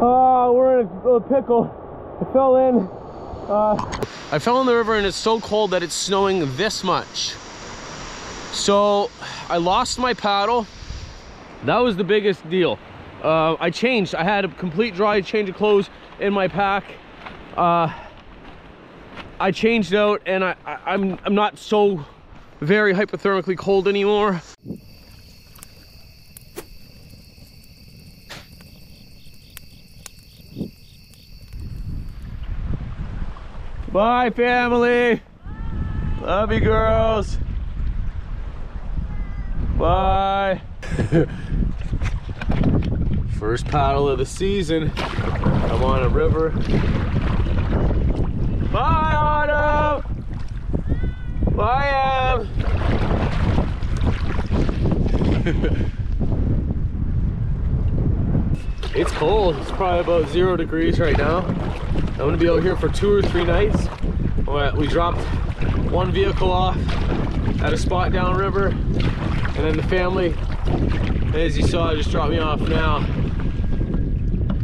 Oh, we're in a pickle. I fell in the river and it's so cold that it's snowing this much. So I lost my paddle. That was the biggest deal. I had a complete dry change of clothes in my pack. I changed out and I'm not so very hypothermically cold anymore. Bye, family. Love you, girls. Bye. First paddle of the season. I'm on a river. Bye, Autumn. Bye, Em. It's cold. It's probably about 0 degrees right now. I'm gonna be out here for 2 or 3 nights. We dropped one vehicle off at a spot downriver, and then the family, as you saw, just dropped me off now.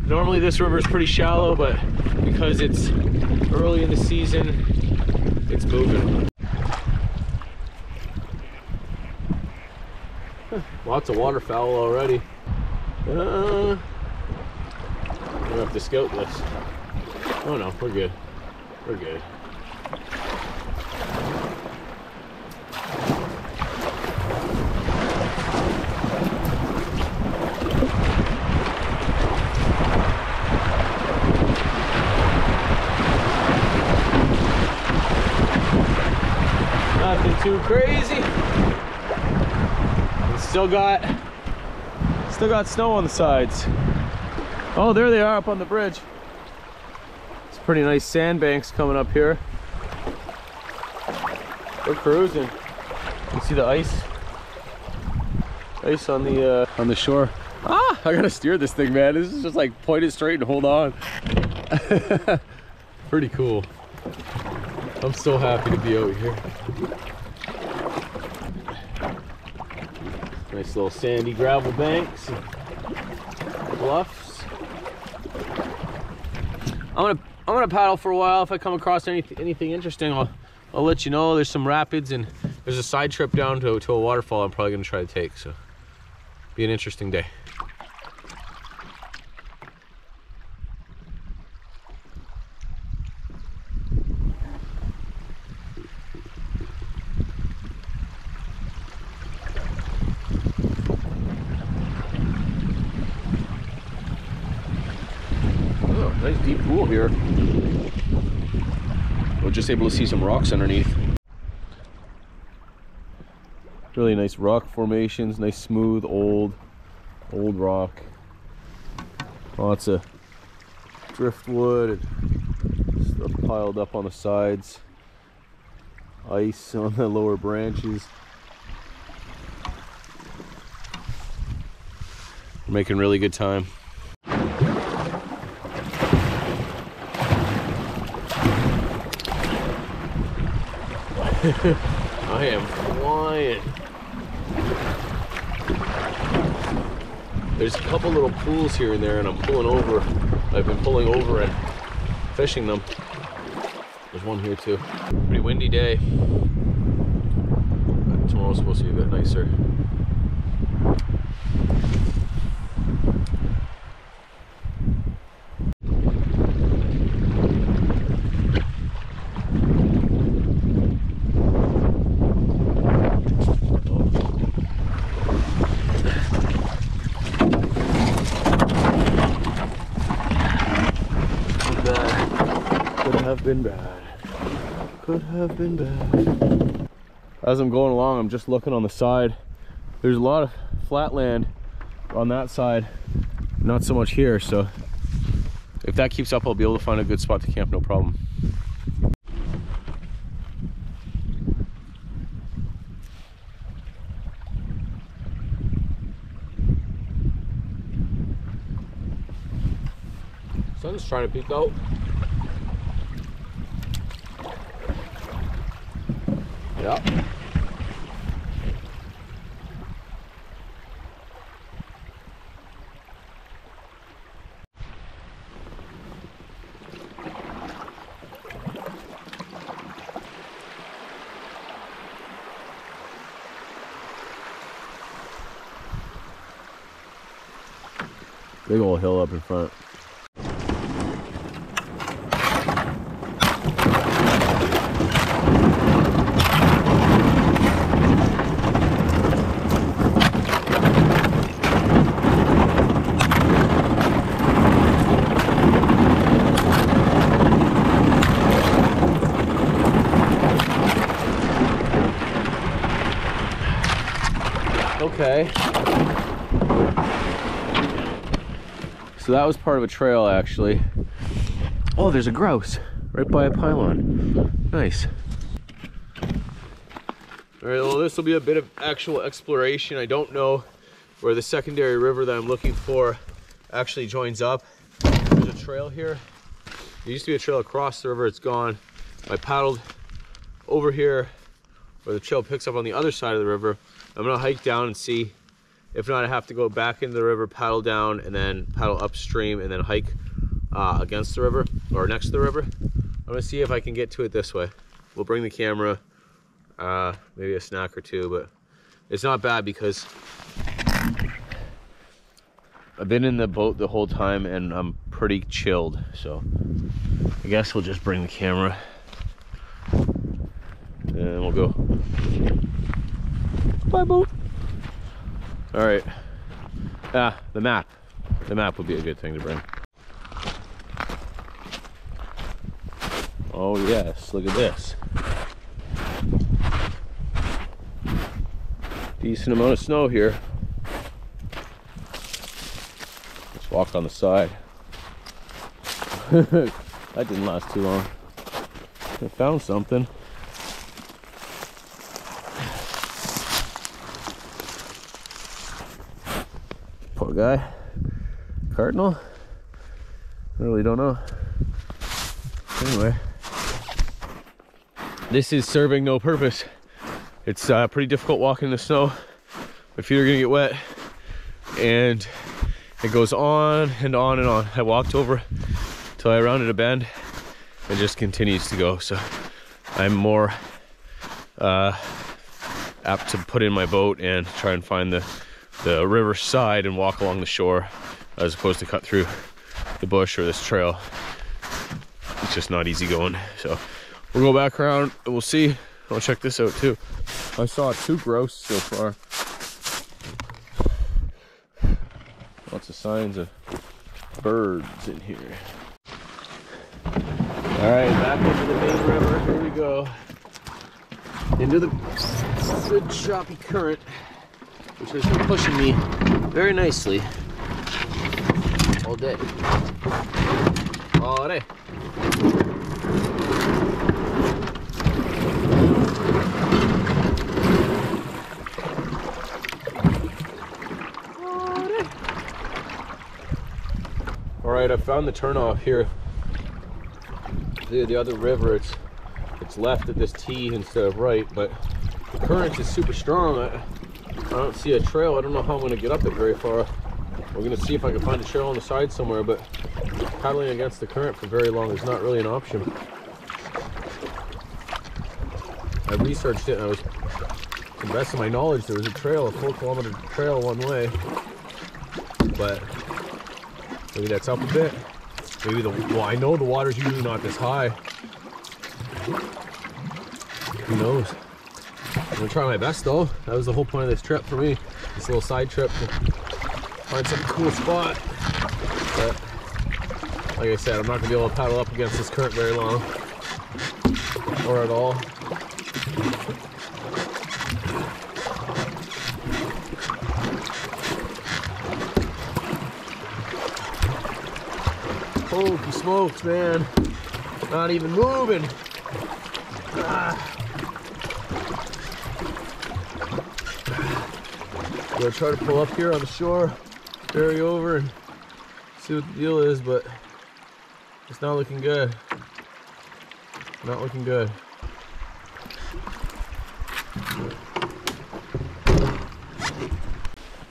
Normally this river is pretty shallow, but because it's early in the season, it's moving. Lots of waterfowl already. I'm gonna have to scout this. Oh no, we're good. We're good. Nothing too crazy. And still got snow on the sides. Oh, there they are up on the bridge. It's pretty nice sandbanks coming up here. We're cruising. You can see the ice on the shore. Ah, I gotta steer this thing, man. This is just like point it straight and hold on. Pretty cool. I'm so happy to be out here. Nice little sandy gravel banks, bluffs. I'm gonna paddle for a while. If I come across anything interesting, I'll let you know. There's some rapids and there's a side trip down to a waterfall I'm probably gonna try to take. So, be an interesting day. Nice deep pool here. We're just able to see some rocks underneath. Really nice rock formations, nice smooth old rock. Lots of driftwood and stuff piled up on the sides. Ice on the lower branches. We're making really good time. I am flying. There's a couple little pools here and there, and I'm pulling over. I've been pulling over and fishing them. There's one here too. Pretty windy day. But tomorrow's supposed to be a bit nicer. Been bad. Could have been bad. As I'm going along, I'm just looking on the side. There's a lot of flat land on that side, not so much here, so if that keeps up, I'll be able to find a good spot to camp, no problem. Sun's trying to peek out. Yeah. Big old hill up in front. Okay. So that was part of a trail, actually. Oh, there's a grouse right by a pylon. Nice. All right, well, this will be a bit of actual exploration. I don't know where the secondary river that I'm looking for actually joins up. There's a trail here. There used to be a trail across the river. It's gone. I paddled over here where the trail picks up on the other side of the river. I'm gonna hike down and see. If not, I have to go back into the river, paddle down, and then paddle upstream, and then hike against the river, or next to the river. I'm gonna see if I can get to it this way. We'll bring the camera, maybe a snack or two, but it's not bad because I've been in the boat the whole time and I'm pretty chilled. So I guess we'll just bring the camera and we'll go. Bye, boat. All right. The map. The map would be a good thing to bring. Oh yes, look at this. Decent amount of snow here. Let's walk on the side. That didn't last too long. I found something. Poor guy. Cardinal? I really don't know. Anyway, this is serving no purpose. It's pretty difficult walking in the snow. My feet are gonna get wet, and it goes on and on and on. I walked over till I rounded a bend. It just continues to go. So I'm more apt to put in my boat and try and find the river side and walk along the shore, as opposed to cut through the bush or this trail. It's just not easy going. So we'll go back around and we'll see. I'll check this out too. I saw 2 grouse so far. Lots of signs of birds in here. All right, back into the main river. Here we go. Into the good choppy current, which has been pushing me very nicely all day. All day. All right, I found the turnoff here. The other river, it's left at this T instead of right, but the current is super strong. I don't see a trail. I don't know how I'm going to get up it very far. We're going to see if I can find a trail on the side somewhere, but paddling against the current for very long is not really an option. I researched it, and I was, to the best of my knowledge, there was a trail, a 4-kilometer trail one way, but maybe that's up a bit. Maybe well, I know the water's usually not this high. Who knows? I'm gonna try my best though. That was the whole point of this trip for me. This little side trip to find some cool spot. But like I said, I'm not gonna be able to paddle up against this current very long. Or at all. Holy smokes, man. Not even moving. I'm gonna try to pull up here on the shore, ferry over and see what the deal is, but it's not looking good. Not looking good.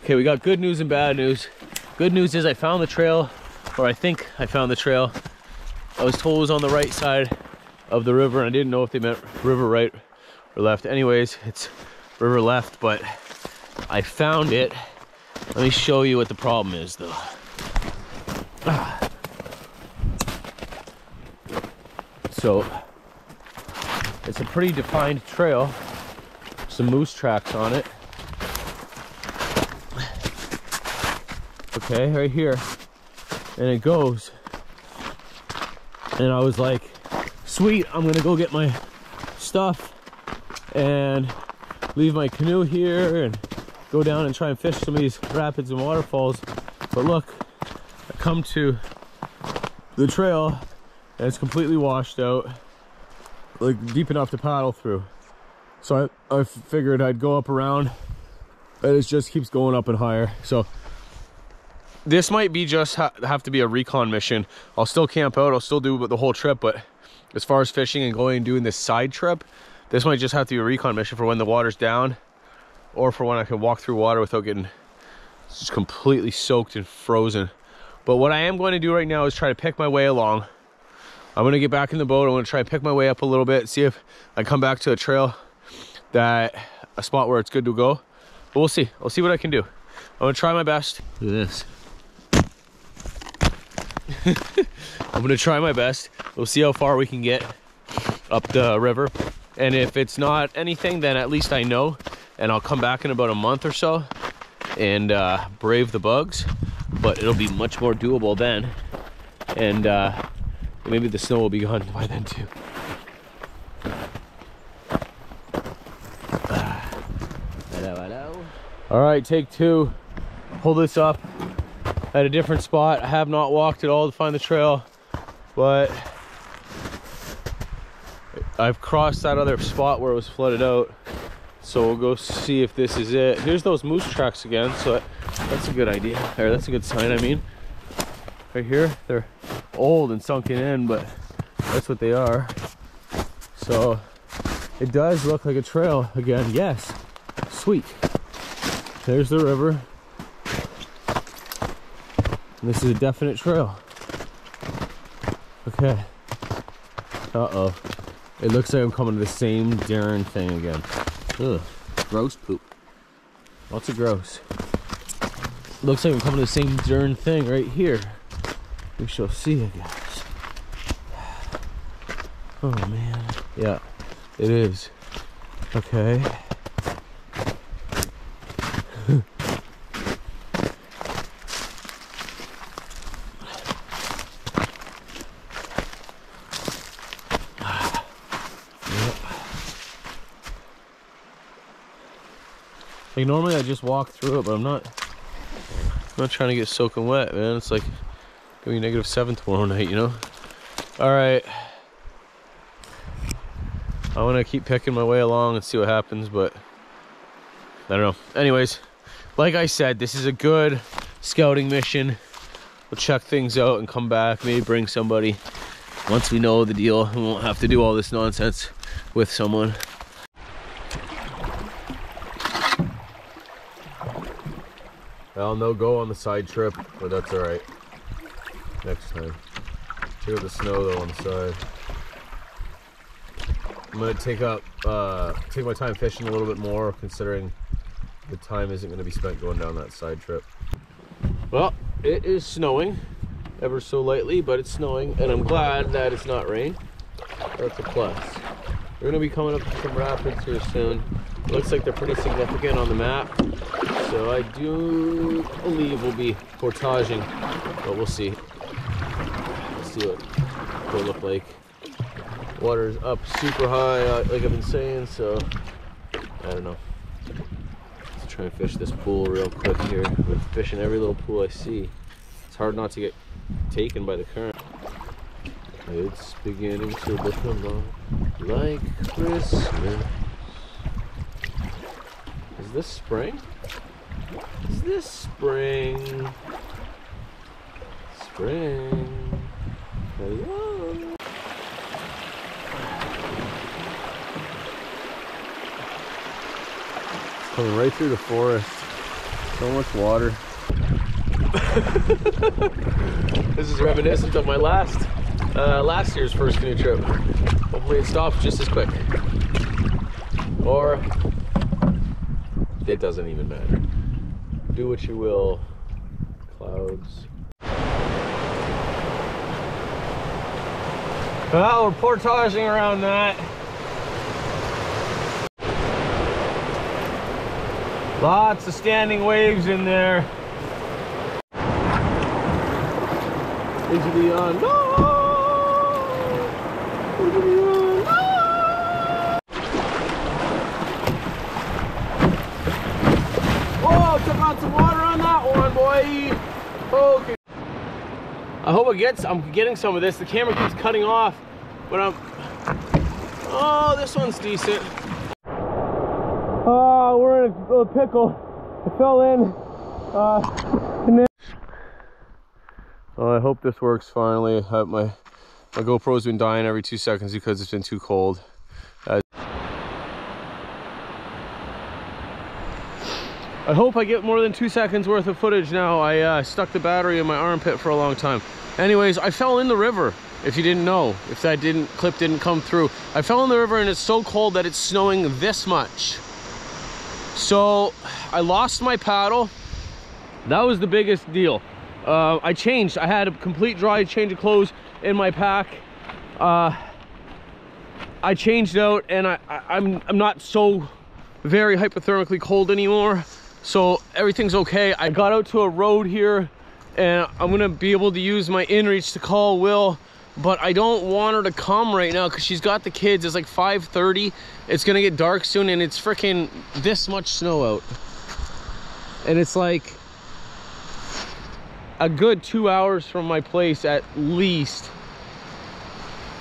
Okay, we got good news and bad news. Good news is I found the trail, or I think I found the trail. I was told it was on the right side of the river, and I didn't know if they meant river right or left. Anyways, it's river left, but I found it. Let me show you what the problem is though. So it's a pretty defined trail, some moose tracks on it. Okay, right here, and it goes, and I was like, sweet, I'm gonna go get my stuff and leave my canoe here and go down and try and fish some of these rapids and waterfalls. But look, I come to the trail and it's completely washed out, like deep enough to paddle through. So I figured I'd go up around, and it just keeps going up and higher. So this might be just have to be a recon mission. I'll still camp out, I'll still do the whole trip, but as far as fishing and going and doing this side trip, this might just have to be a recon mission for when the water's down, or for when I can walk through water without getting just completely soaked and frozen. But what I am going to do right now is try to pick my way along. I'm going to get back in the boat. I'm going to try to pick my way up a little bit, see if I come back to a trail, a spot where it's good to go. But we'll see. I'll see what I can do. I'm going to try my best. Look at this. I'm going to try my best. We'll see how far we can get up the river. And if it's not anything, then at least I know. And I'll come back in about a month or so and brave the bugs. But it'll be much more doable then. And maybe the snow will be gone by then too. All right, take two. Pull this up at a different spot. I have not walked at all to find the trail, but I've crossed that other spot where it was flooded out. So we'll go see if this is it. Here's those moose tracks again, so that's a good idea. Or that's a good sign, I mean. Right here, they're old and sunken in, but that's what they are. So it does look like a trail again. Yes, sweet. There's the river. And this is a definite trail. Okay. Uh-oh. It looks like I'm coming to the same darn thing again. Ugh. Gross poop. Lots of gross. Looks like I'm coming to the same darn thing right here. We shall see, I guess. Oh man. Yeah, it is. Okay. Like normally I just walk through it, but I'm not trying to get soaking wet, man. It's like gonna be -7 tomorrow night, you know? All right. I want to keep picking my way along and see what happens, but I don't know. Anyways, like I said, this is a good scouting mission. We'll check things out and come back, maybe bring somebody once we know the deal. We won't have to do all this nonsense with someone. Well, no go on the side trip, but that's all right. Next time. Check out the snow though on the side. I'm gonna take my time fishing a little bit more, considering the time isn't gonna be spent going down that side trip. Well, it is snowing, ever so lightly, but it's snowing, and I'm glad that it's not rain. That's a plus. We're gonna be coming up to some rapids here soon. Looks like they're pretty significant on the map, so I do believe we'll be portaging, but we'll see. Let's see what they look like. Water's up super high, like I've been saying, so I don't know. Let's try and fish this pool real quick here. We're fishing every little pool I see. It's hard not to get taken by the current. It's beginning to look a lot like Christmas. Is this spring? Is this spring? Spring. Hello. Coming right through the forest. So much water. This is reminiscent of my last year's first canoe trip. Hopefully it stops just as quick. Or it doesn't even matter. Do what you will. Clouds. Well, we're portaging around that. Lots of standing waves in there. Into the unknown. Into the unknown. Whoa, took on some water on that one, boy. Okay. I hope I'm getting some of this. The camera keeps cutting off, but oh, this one's decent. Oh, we're in a pickle. I fell in. Oh, I hope this works finally. My GoPro's been dying every 2 seconds because it's been too cold. I hope I get more than 2 seconds worth of footage now. I stuck the battery in my armpit for a long time. Anyways, I fell in the river. If you didn't know, if that clip didn't come through, I fell in the river and it's so cold that it's snowing this much. So I lost my paddle. That was the biggest deal. I had a complete dry change of clothes in my pack. I changed out and I'm not so very hypothermically cold anymore. So everything's okay. I got out to a road here and I'm gonna be able to use my inReach to call Will, but I don't want her to come right now because she's got the kids. It's like 5:30. It's gonna get dark soon and it's freaking this much snow out. And it's like a good 2 hours from my place at least.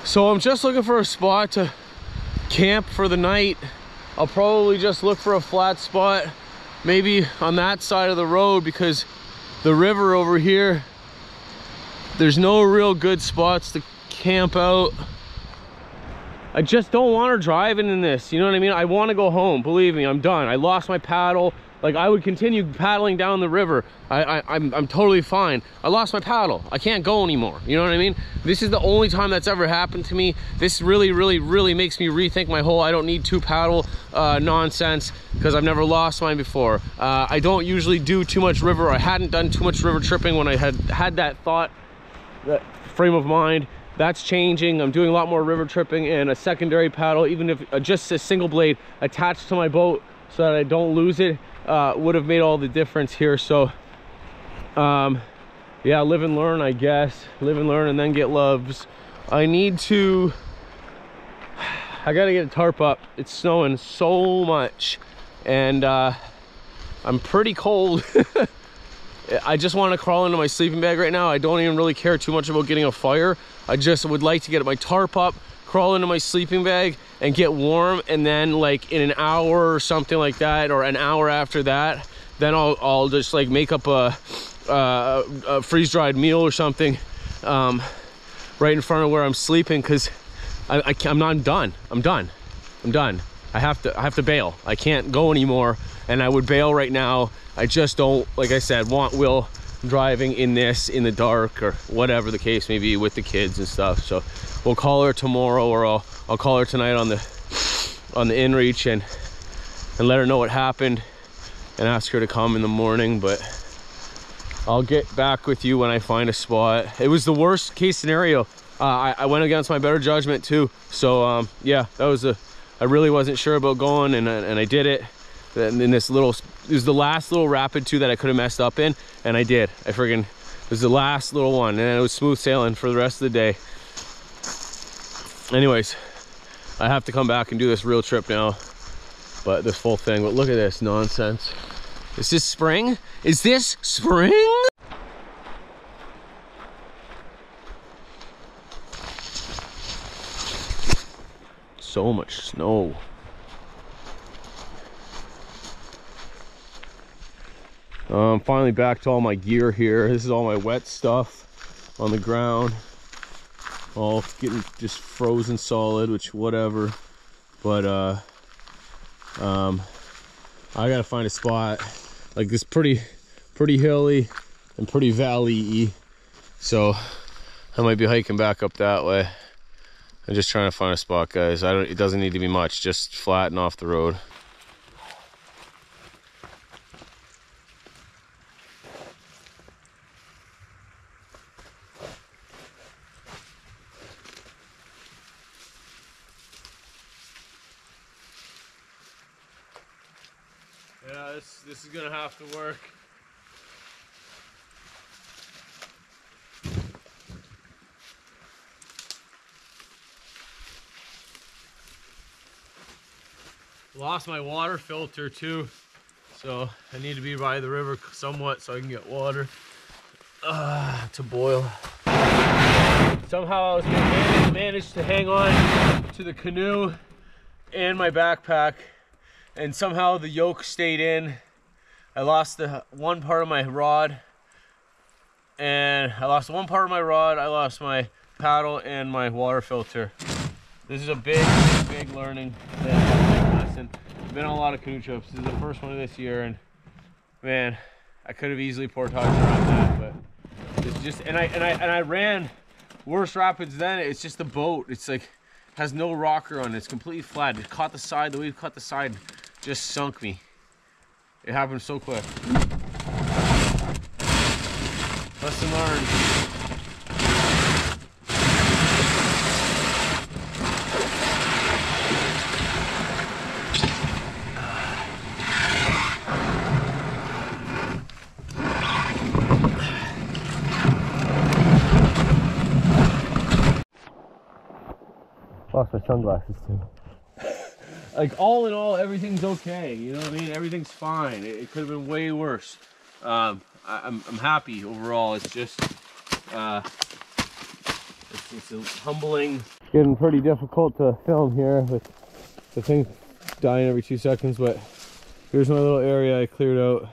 So I'm just looking for a spot to camp for the night. I'll probably just look for a flat spot, maybe on that side of the road, because the river over here, there's no real good spots to camp out. I just don't want her driving in this, you know what I mean? I want to go home, believe me. I'm done. I lost my paddle. Like, I would continue paddling down the river. I'm totally fine. I lost my paddle. I can't go anymore. You know what I mean? This is the only time that's ever happened to me. This really makes me rethink my whole I don't need two paddle nonsense, because I've never lost mine before. I don't usually do too much river. I hadn't done too much river tripping when I had that thought, that frame of mind. That's changing. I'm doing a lot more river tripping, and a secondary paddle, even if just a single blade attached to my boat so that I don't lose it, would have made all the difference here. So yeah, live and learn, I guess. Live and learn and then get loves. I gotta get a tarp up. It's snowing so much and I'm pretty cold. I just want to crawl into my sleeping bag right now. I don't even really care too much about getting a fire. I just would like to get my tarp up, crawl into my sleeping bag and get warm, and then like in an hour or something like that, or an hour after that, then I'll just like make up a freeze-dried meal or something right in front of where I'm sleeping, because I'm done. I have to bail. I can't go anymore, and I would bail right now. I just don't, like I said, want Will driving in this in the dark or whatever the case may be with the kids and stuff. So we'll call her tomorrow, or I'll call her tonight on the inReach and let her know what happened and ask her to come in the morning. But I'll get back with you when I find a spot. It was the worst case scenario. I went against my better judgment too. So yeah, that was I really wasn't sure about going, and I did it. And in it was the last little rapid too that I could have messed up in, and I did. It was the last little one, and it was smooth sailing for the rest of the day. Anyways, I have to come back and do this real trip now, but this full thing. But look at this nonsense. Is this spring? Is this spring? So much snow. I'm finally back to all my gear here. This is all my wet stuff on the ground, all getting just frozen solid, which whatever. But I gotta find a spot like this, pretty hilly and pretty valley-y. So I might be hiking back up that way. I'm just trying to find a spot, guys. It doesn't need to be much, just flat and off the road. This is gonna have to work. Lost my water filter too, so I need to be by the river somewhat so I can get water to boil. Somehow I was managed to hang on to the canoe and my backpack, and somehow the yoke stayed in. I lost the one part of my rod, and I lost one part of my rod. I lost my paddle and my water filter. This is a big learning lesson. I've been on a lot of canoe trips. This is the first one of this year, and man, I could have easily portaged around that, but it's just, and I ran worse rapids then. It's just the boat. It's like has no rocker on it. It's completely flat. It caught the side. The way it caught the side just sunk me. It happened so quick. Lesson learned. Lost my sunglasses too. Like all in all, everything's okay. You know what I mean? Everything's fine. It could have been way worse. I'm happy overall. It's just it's humbling. It's getting pretty difficult to film here with the thing dying every 2 seconds. But here's my little area I cleared out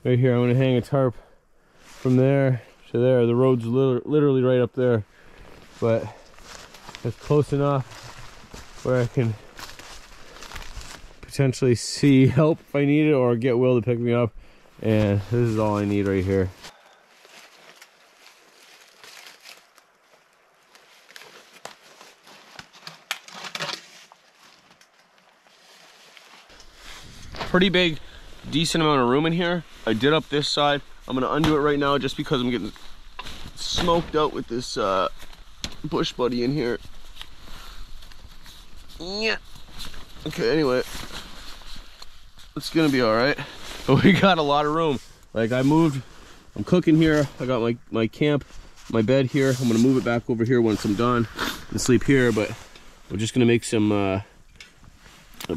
right here. I'm gonna hang a tarp from there to there. The road's literally right up there, but it's close enough where I can potentially see help if I need it, or get Will to pick me up. And this is all I need right here. Pretty big, decent amount of room in here. I did up this side. I'm gonna undo it right now just because I'm getting smoked out with this bush buddy in here. Yeah. Okay, anyway, it's gonna be all right. But we got a lot of room. Like I'm cooking here. I got my camp, my bed here. I'm gonna move it back over here once I'm done and sleep here. But we're just gonna make some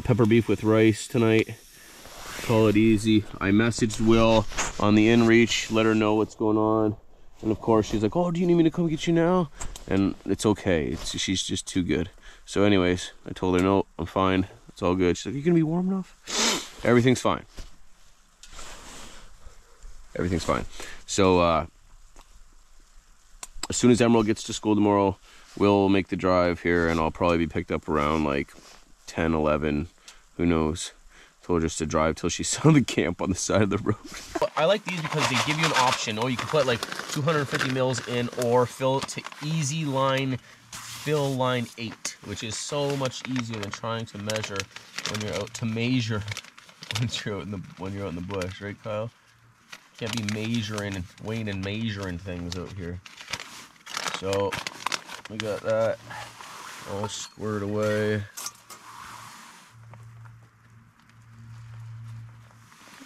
pepper beef with rice tonight. Call it easy. I messaged Will on the inReach, let her know what's going on. And of course she's like, oh, do you need me to come get you now? And it's okay. She's just too good. So anyways, I told her, no, I'm fine. It's all good. She's like, are you gonna be warm enough? Everything's fine. Everything's fine. So as soon as Emerald gets to school tomorrow, we'll make the drive here, and I'll probably be picked up around like 10, 11, who knows. Told her just to drive till she saw the camp on the side of the road. I like these because they give you an option. Oh, you can put like 250 mils in, or fill to easy line, fill line 8, which is so much easier than trying to measure when you're out when you're out in the bush, right, Kyle? Can't be measuring and weighing and measuring things out here. So we got that all squared away.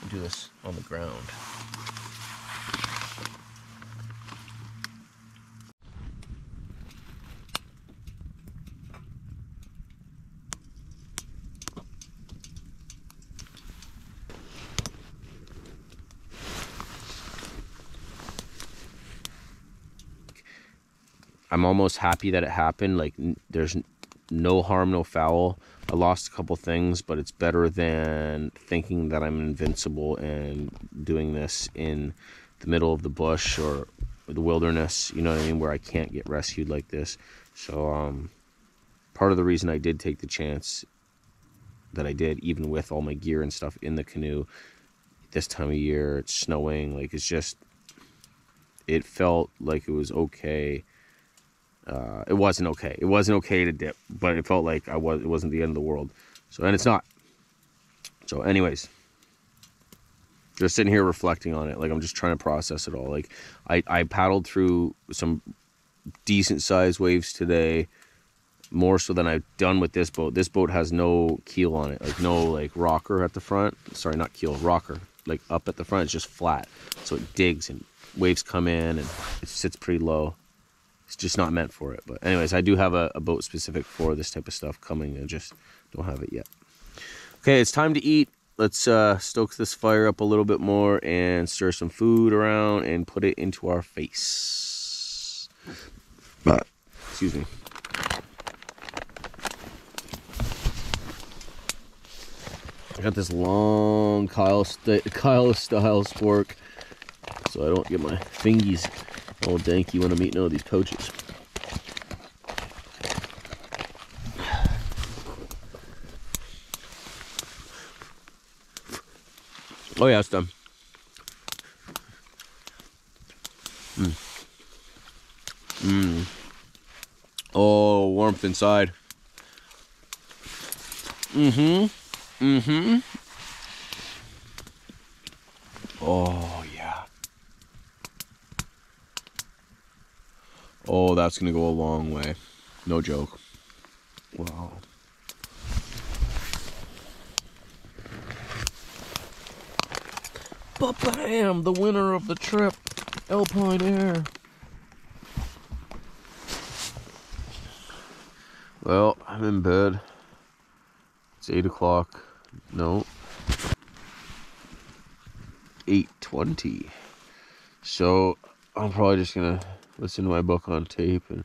Do this on the ground. I'm almost happy that it happened. Like, there's no harm, no foul. I lost a couple things, but it's better than thinking that I'm invincible and doing this in the middle of the bush or the wilderness, you know what I mean, where I can't get rescued like this. So part of the reason I did take the chance that I did, even with all my gear and stuff in the canoe this time of year, it's snowing, like, it's just, it felt like it was okay. It wasn't okay. It wasn't okay to dip, but it felt like it wasn't the end of the world. So, and it's not. So anyways, just sitting here reflecting on it. Like, I'm just trying to process it all. Like, I paddled through some decent sized waves today. more so than I've done with this boat. This boat has no keel on it, like no like rocker at the front. Sorry, not keel, rocker. Like up at the front, it's just flat. So it digs and waves come in and it sits pretty low. It's just not meant for it. But anyways, I do have a boat specific for this type of stuff coming. I just don't have it yet. Okay, it's time to eat. Let's stoke this fire up a little bit more and stir some food around and put it into our face. Excuse me. I got this long Kyle style spork, so I don't get my fingies all danky when I'm eating all these poaches. Oh yeah, it's done. Oh, warmth inside. Oh yeah. Oh, that's gonna go a long way. No joke. Wow. But bam, the winner of the trip, Alpine Air. Well, I'm in bed. It's 8 o'clock. No. 8:20. So I'm probably just gonna listen to my book on tape and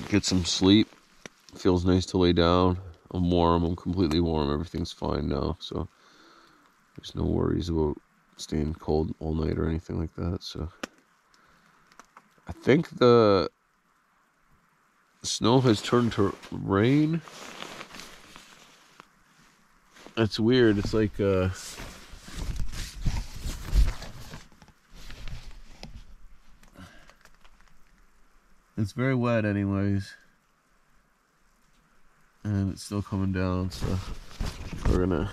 get some sleep. Feels nice to lay down. I'm warm. I'm completely warm. Everything's fine now. So there's no worries about staying cold all night or anything like that. So I think the snow has turned to rain. It's weird. It's like it's very wet anyways. And it's still coming down, so we're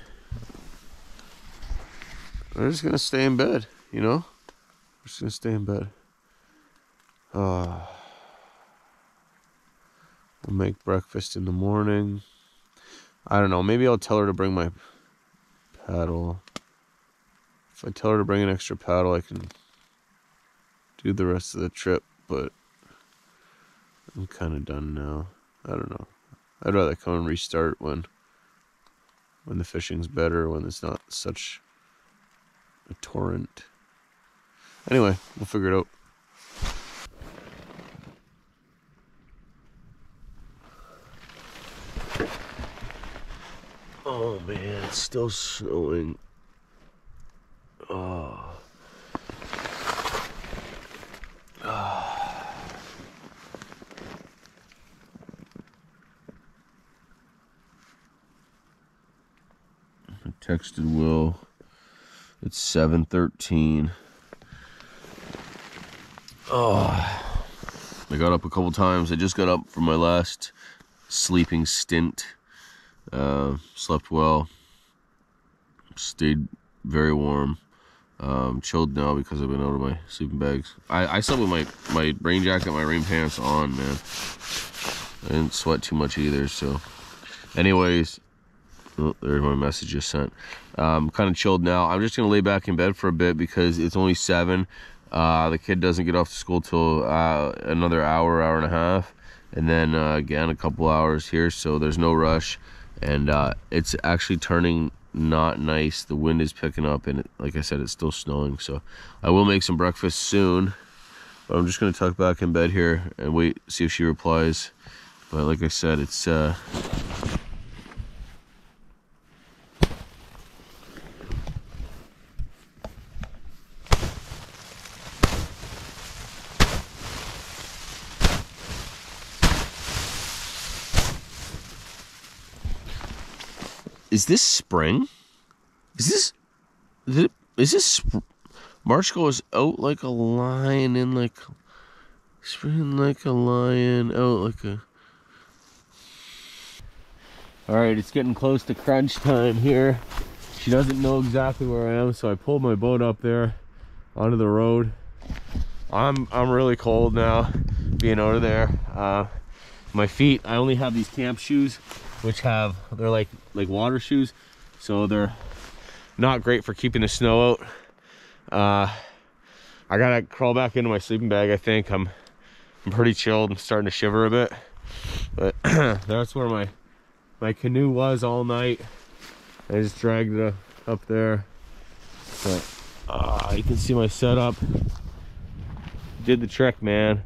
just gonna stay in bed, you know? We're just gonna stay in bed. We'll make breakfast in the morning. I don't know, maybe I'll tell her to bring my paddle. If I tell her to bring an extra paddle, I can do the rest of the trip, but I'm kind of done now. I don't know. I'd rather come and restart when the fishing's better, when it's not such a torrent. Anyway, we'll figure it out. Oh man, it's still snowing. Oh. I texted Will. It's 7:13. Oh. I got up a couple times. I just got up from my last sleeping stint. Slept well. Stayed very warm. Chilled now because I've been out of my sleeping bags. I slept with my rain jacket, my rain pants on, man. I didn't sweat too much either, so. Anyways, oh, there's my message just sent. Kind of chilled now. I'm just gonna lay back in bed for a bit because it's only 7. The kid doesn't get off to school till another hour and a half, and then again a couple hours here, so there's no rush. And it's actually turning not nice. The wind is picking up, and like I said, it's still snowing. So I will make some breakfast soon, but I'm just gonna tuck back in bed here and wait, see if she replies. But like I said, it's Is this spring? Is this March goes out like a lion in like spring, like a lion out like a. All right, it's getting close to crunch time here. She doesn't know exactly where I am, so I pulled my boat up there onto the road. I'm really cold now being out of there. My feet, I only have these camp shoes, which they're like water shoes, so they're not great for keeping the snow out. I gotta crawl back into my sleeping bag. I think I'm pretty chilled. I'm starting to shiver a bit, but that's where my canoe was all night. I just dragged it up there, but you can see my setup. Did the trick, man.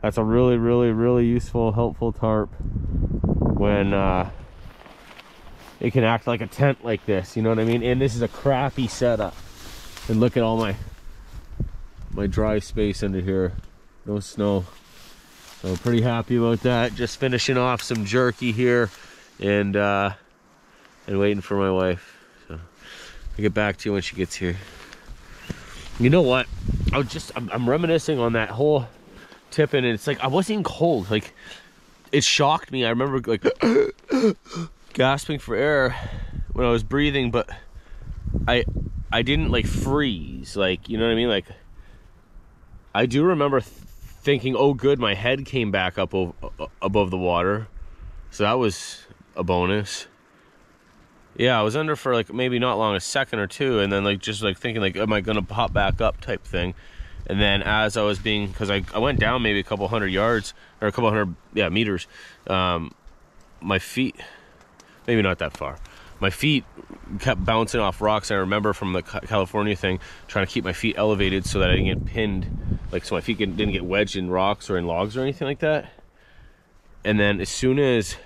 That's a really, really, really useful, helpful tarp when it can act like a tent like this, you know what I mean? And this is a crappy setup. And look at all my dry space under here. No snow. So I'm pretty happy about that. Just finishing off some jerky here and waiting for my wife. So I'll get back to you when she gets here. You know what? I'm reminiscing on that whole tipping, and it's like I wasn't even cold. Like, it shocked me. I remember like gasping for air when I was breathing, but I didn't like freeze, like, you know what I mean? Like, I do remember thinking, oh good, my head came back up above the water, so that was a bonus. Yeah, I was under for like maybe not long, a second or two, and then like just like thinking like, am I gonna pop back up type thing. And then as I was because I went down maybe a couple hundred yards, or a couple hundred meters, my feet, maybe not that far, my feet kept bouncing off rocks. I remember from the California thing, trying to keep my feet elevated so that I didn't get pinned, like so my feet didn't get wedged in rocks or in logs or anything like that. And then as soon as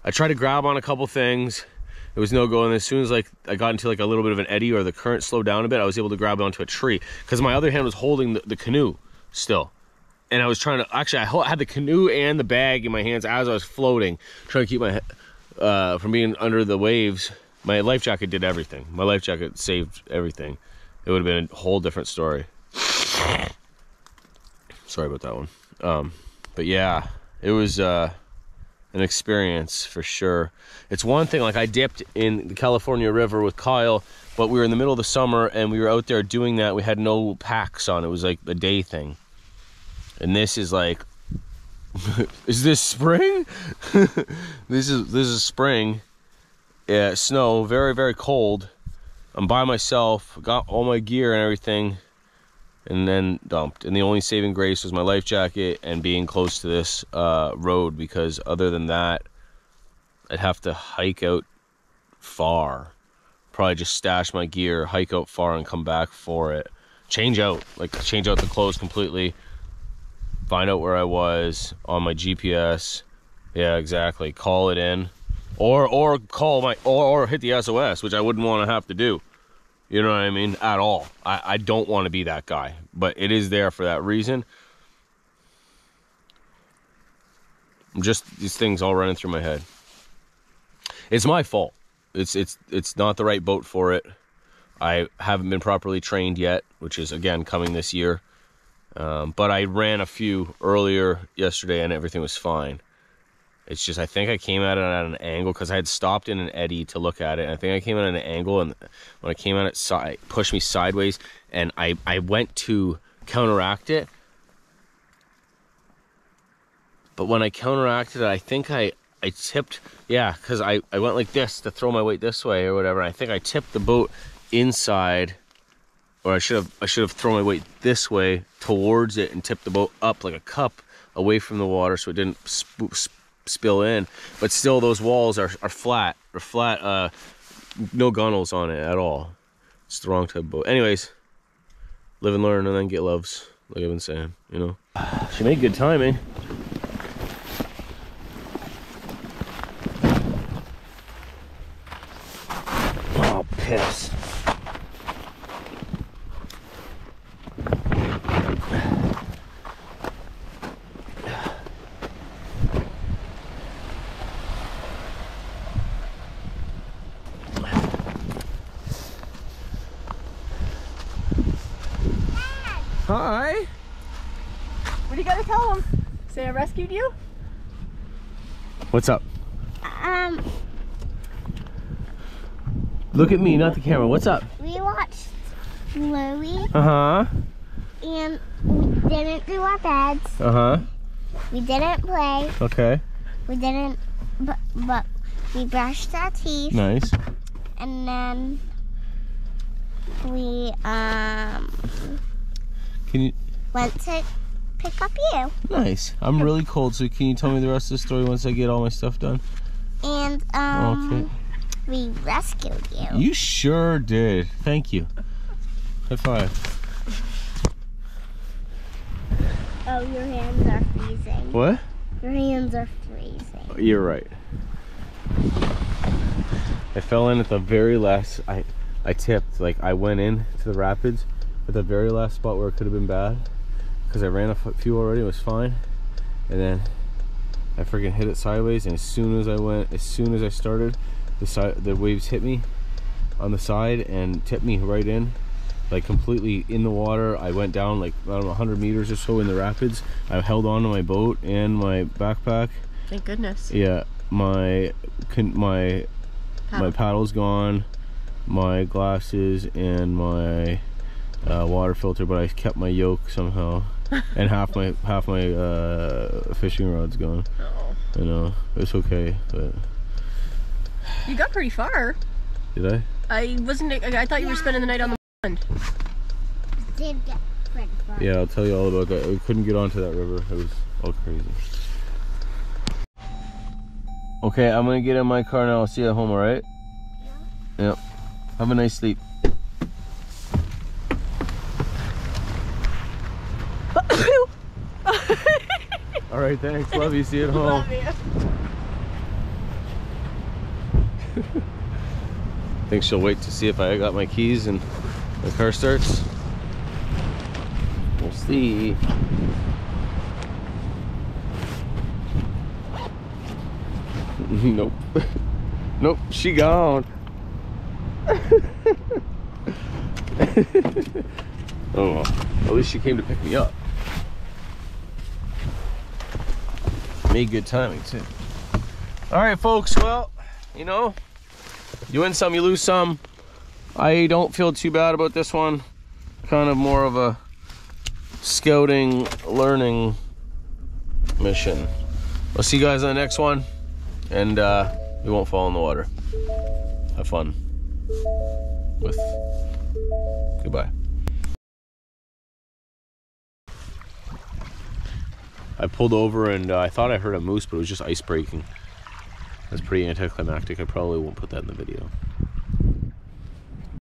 I tried to grab on a couple things, it was no go. And as soon as like I got into like a little bit of an eddy, or the current slowed down a bit, I was able to grab onto a tree because my other hand was holding the canoe still. And I was trying to, actually I had the canoe and the bag in my hands as I was floating, trying to keep my from being under the waves. My life jacket did everything. My life jacket saved everything. It would have been a whole different story. Sorry about that one. But yeah, it was an experience for sure. It's one thing, like I dipped in the California River with Kyle, but we were in the middle of the summer and we were out there doing that. We had no packs on. It was like a day thing. And this is like, is this spring? This is spring. Yeah, snow, very, very cold. I'm by myself, got all my gear and everything, and then dumped. And the only saving grace was my life jacket and being close to this road, because other than that, I'd have to hike out far. Probably just stash my gear, hike out far, and come back for it. Change out the clothes completely. Find out where I was on my GPS. Yeah, exactly. Call it in, or call or hit the SOS, which I wouldn't want to have to do. You know what I mean? At all. I don't want to be that guy, but it is there for that reason. Just these things all running through my head. It's my fault. It's not the right boat for it. I haven't been properly trained yet, which is again coming this year. But I ran a few earlier yesterday and everything was fine. It's just, I think I came at it at an angle because I had stopped in an eddy to look at it. And I think I came at an angle, and when I came at it, it pushed me sideways, and I went to counteract it. But when I counteracted it, I think I tipped, yeah, because I went like this to throw my weight this way or whatever. I think I tipped the boat inside, or I should have thrown my weight this way towards it and tipped the boat up like a cup away from the water so it didn't spill in. But still, those walls are flat. They're flat, no gunnels on it at all. It's the wrong type of boat. Anyways, live and learn and then get loves, like I've been saying, you know. She made good timing. Oh, piss. Hi. What do you gotta tell them? Say I rescued you? What's up? Look at me, not the camera. What's up? We watched Louie. Uh-huh. And we didn't do our beds. Uh-huh. We didn't play. Okay. We didn't, but we brushed our teeth. Nice. And then we Can you? went to pick up you. Nice. I'm really cold, so can you tell me the rest of the story once I get all my stuff done? And Okay. we rescued you. You sure did. Thank you. High five. Oh, your hands are freezing. What? Your hands are freezing. You're right. I fell in at the very last. I tipped. Like I went in to the rapids at the very last spot where it could have been bad because I ran a few already. It was fine, and then I freaking hit it sideways. And as soon as I started, the waves hit me on the side and tipped me right in, like completely in the water. I went down like I don't know 100 meters or so in the rapids. I held on to my boat and my backpack. Thank goodness. Yeah, my paddle's gone, my glasses and my water filter, but I kept my yoke somehow, and half my fishing rod's gone. Oh. I know, it's okay, but You got pretty far. did I? I thought you were spending the night on the pond. Did get pretty far. Yeah, I'll tell you all about that. We couldn't get onto that river. It was all crazy. Okay, I'm gonna get in my car now. I'll see you at home, alright? Yeah. Yep. Have a nice sleep. Alright, thanks. Love you. See you at home. Love you. Think she'll wait to see if I got my keys and the car starts? We'll see. Nope. Nope, she gone. Oh well, at least she came to pick me up. Made good timing too. Alright folks, well, you know, you win some, you lose some. I don't feel too bad about this one. Kind of more of a scouting, learning mission. I'll see you guys on the next one, and we won't fall in the water. Have fun with goodbye. I pulled over and I thought I heard a moose, but it was just ice breaking. That's pretty anticlimactic. I probably won't put that in the video.